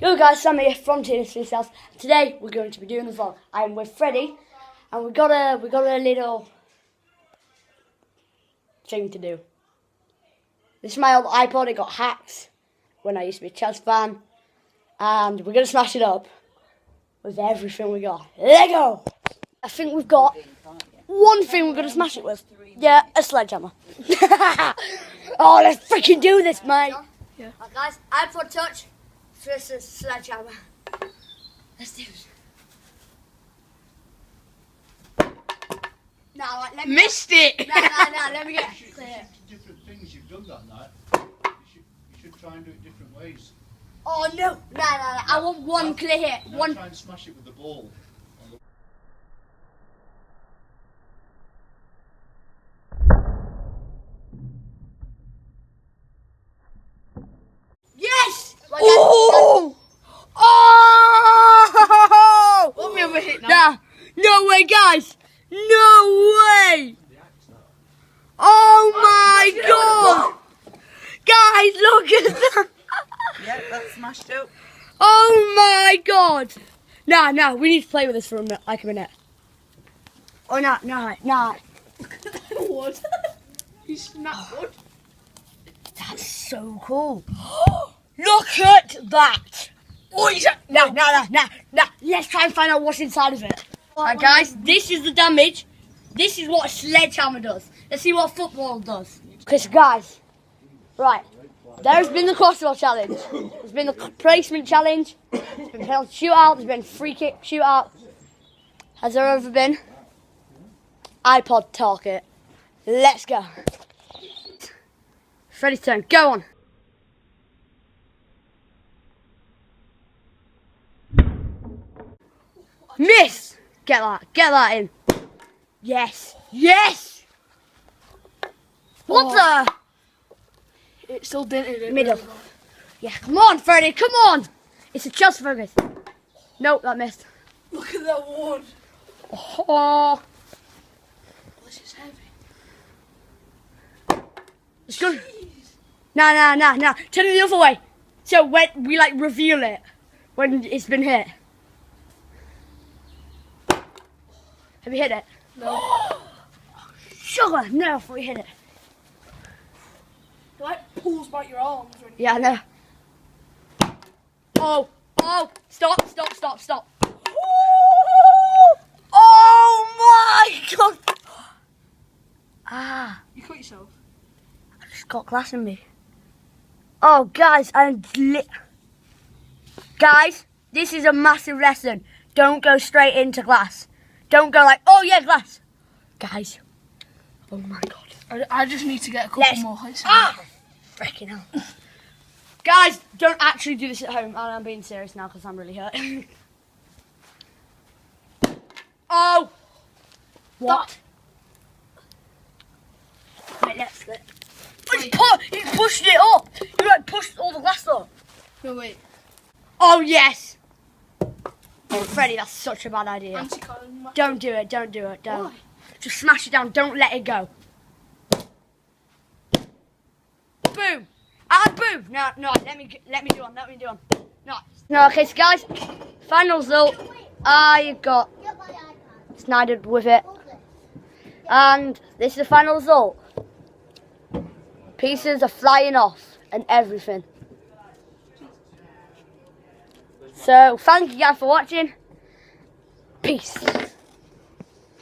Yo guys, Sam here from Tina's House. Today we're going to be doing the vlog. I'm with Freddie, and we got a little thing to do. This is my old iPod. It got hacked when I used to be a Chelsea fan, and we're gonna smash it up with everything we got. Lego. I think we've got one thing we're gonna smash it with. Yeah, a sledgehammer. Oh, let's freaking do this, mate. Yeah. Right, guys, iPod Touch versus sledgehammer. Let's do it. No, let me missed it. No, let me get clear. Different things you've done that night. You should try and do it different ways. Oh no, I want one clear hit. One. Try and smash it with the ball. Yes! Oh! Oh! Let me have a hit now. No way, guys! No way! Oh my god! Guys, look at that! Yeah, that's smashed up. Oh my god! No, we need to play with this for a minute. Oh no. What? You snapped wood. That's so cool. Look at that! Oh, he's a... No. Let's try and find out what's inside of it. Alright guys, this is the damage. This is what a sledgehammer does. Let's see what football does. Okay, so guys, right, there's been the crossbar challenge. There's been the placement challenge. There's been penalty shootout. There's been free kick shootout. Has there ever been iPod target? Let's go. Freddie's turn. Go on. Miss! Get that in. Yes! What the? It's still dented in Middle. Yeah, come on, Freddie, come on! It's a Chelsea focus. Nope, that missed. Look at that wood. Oh. This is heavy. It's good. No. Turn it the other way. So when we reveal it when it's been hit. Have you hit it? No. Sugar! No, if we hit it. It pulls back your arms. Yeah, I know. Oh! Stop! Oh my god! Ah! You cut yourself. I just got glass in me. Oh, guys, Guys, this is a massive lesson. Don't go straight into glass. Don't go oh yeah, glass. Guys. Oh my god. I just need to get a couple more hits. Freaking hell. Guys, don't actually do this at home. And I'm being serious now because I'm really hurt. Oh! What? Wait, let's let. You pushed it up. You pushed all the glass up. No, wait. Oh yes. Freddie, that's such a bad idea. Anti-cotton. Don't do it. Don't. Why? Just smash it down. Don't let it go. Boom. Boom. No. Let me do one. No. Okay, so guys, final result. I got snided with it, and this is the final result. Pieces are flying off and everything. So, thank you guys for watching. Peace.